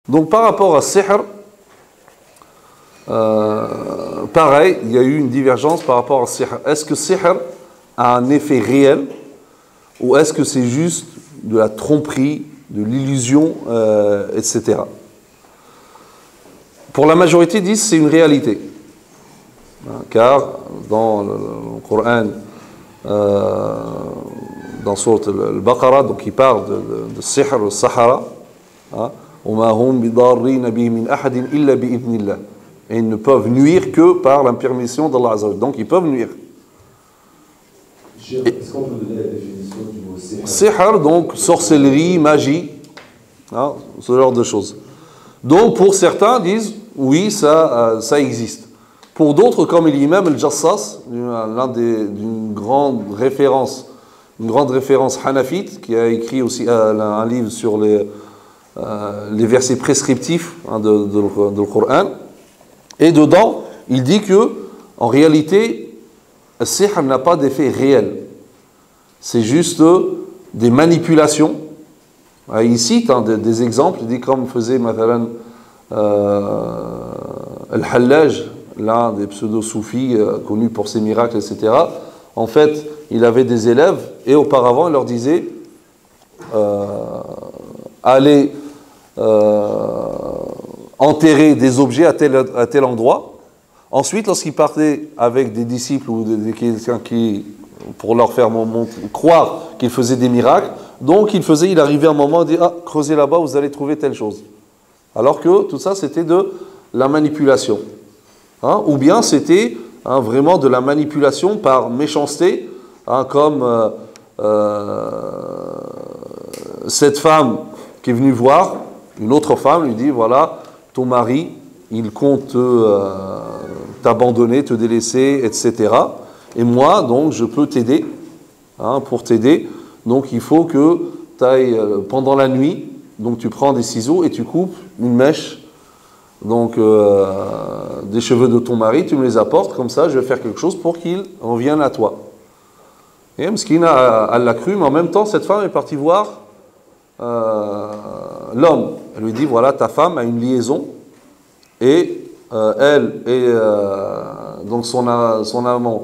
Donc par rapport à sihr, pareil, il y a eu une divergence par rapport à sihr. Est-ce que sihr a un effet réel ou est-ce que c'est juste de la tromperie, de l'illusion, etc. Pour la majorité, disent c'est une réalité. Car dans le Coran, dans sourate al-Baqarah, donc il parle de sihr, le sahara, et ils ne peuvent nuire que par la permission d'Allah Azza wa Jalla. Donc ils peuvent nuire. Est-ce qu'on peut donner la définition du mot sihr? Sihr, donc sorcellerie, magie, ce genre de choses. Donc pour certains disent oui, ça existe. Pour d'autres, comme l'imam al-Jassas, d'une grande référence hanafite, qui a écrit aussi un livre sur les versets prescriptifs de le Coran, et dedans, il dit que en réalité, le sihr n'a pas d'effet réel. C'est juste des manipulations. Il cite des exemples, il dit comme faisait mathalan Al-Hallaj, l'un des pseudo-soufis connus pour ses miracles, etc. En fait, il avait des élèves et auparavant, il leur disait allez enterrer des objets à tel endroit. Ensuite, lorsqu'il partait avec des disciples ou quelqu'un pour leur faire croire qu'il faisait des miracles, donc il arrivait un moment, il dit creusez là-bas, vous allez trouver telle chose. Alors que tout ça, c'était de la manipulation. Ou bien c'était vraiment de la manipulation par méchanceté, comme cette femme qui est venue voir une autre femme, lui dit voilà, ton mari, il compte t'abandonner, te délaisser, etc. Et moi, donc, je peux t'aider. Pour t'aider, donc il faut que tu ailles pendant la nuit, donc tu prends des ciseaux et tu coupes une mèche, donc des cheveux de ton mari, tu me les apportes, comme ça je vais faire quelque chose pour qu'il revienne à toi. Et Mskina, elle l'a cru, mais en même temps, cette femme est partie voir l'homme. Elle lui dit voilà, ta femme a une liaison et elle et donc son amant,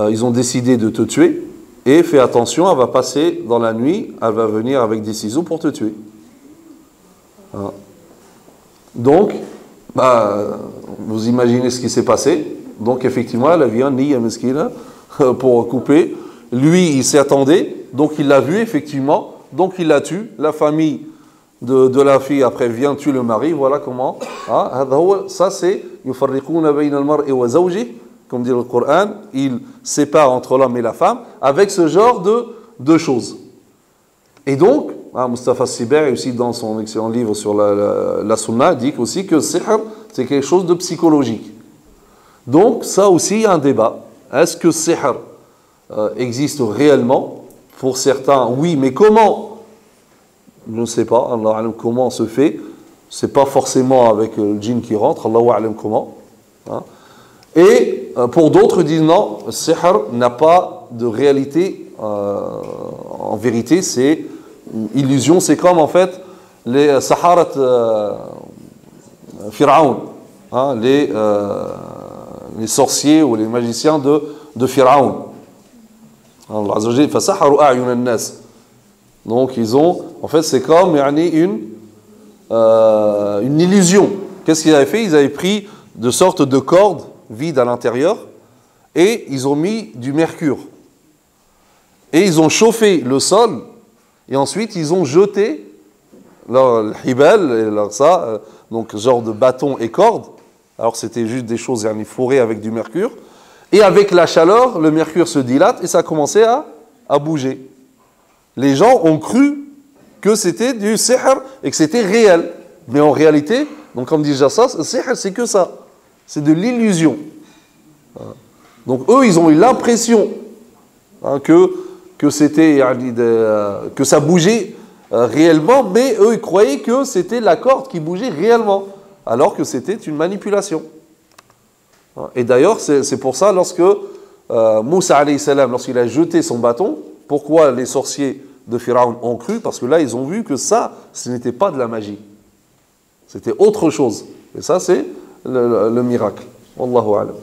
ils ont décidé de te tuer. Et fais attention, elle va passer dans la nuit, elle va venir avec des ciseaux pour te tuer. Donc, vous imaginez ce qui s'est passé. Donc, effectivement, elle vient niya meskina pour couper. Lui, il s'y attendait, donc il l'a vu, effectivement. Donc, il la tue. La famille de la fille, après, vient tuer le mari. Voilà comment. Ça, c'est yufarriquna bayna al-mar'i wa zawjihi. Comme dit le Coran, il sépare entre l'homme et la femme avec ce genre de choses. Et donc, Mustafa Siber, aussi dans son excellent livre sur la Sunna, dit aussi que sihr, c'est quelque chose de psychologique. Donc, ça aussi, il y a un débat. Est-ce que sihr existe réellement? Pour certains, oui, mais comment? Je ne sais pas. Allah alam comment se fait. C'est pas forcément avec le djinn qui rentre. Allah alam comment. Et pour d'autres disent non, le sihr n'a pas de réalité. En vérité, c'est une illusion. C'est comme en fait les saharat Pharaon, les sorciers ou les magiciens de Pharaon. Allah Azza wa Jalla fasaharu a'yun an-nas. Donc ils ont, en fait, c'est comme une illusion. Qu'est-ce qu'ils avaient fait? Ils avaient pris de sortes de cordes vide à l'intérieur, et ils ont mis du mercure. Et ils ont chauffé le sol, et ensuite ils ont jeté leur hibal, donc genre de bâton et corde, alors c'était juste des choses fourrées avec du mercure, et avec la chaleur, le mercure se dilate, et ça a commencé à bouger. Les gens ont cru que c'était du sihr, et que c'était réel. Mais en réalité, donc comme dit Jassas, le sihr c'est que ça. C'est de l'illusion. Donc eux, ils ont eu l'impression que c'était que ça bougeait réellement, mais eux, ils croyaient que c'était la corde qui bougeait réellement, alors que c'était une manipulation. Et d'ailleurs, c'est pour ça, lorsque Moussa alayhi salam, lorsqu'il a jeté son bâton, pourquoi les sorciers de Pharaon ont cru? Parce que là, ils ont vu que ça, ce n'était pas de la magie. C'était autre chose. Et ça, c'est le miracle. Wallahu a'lam.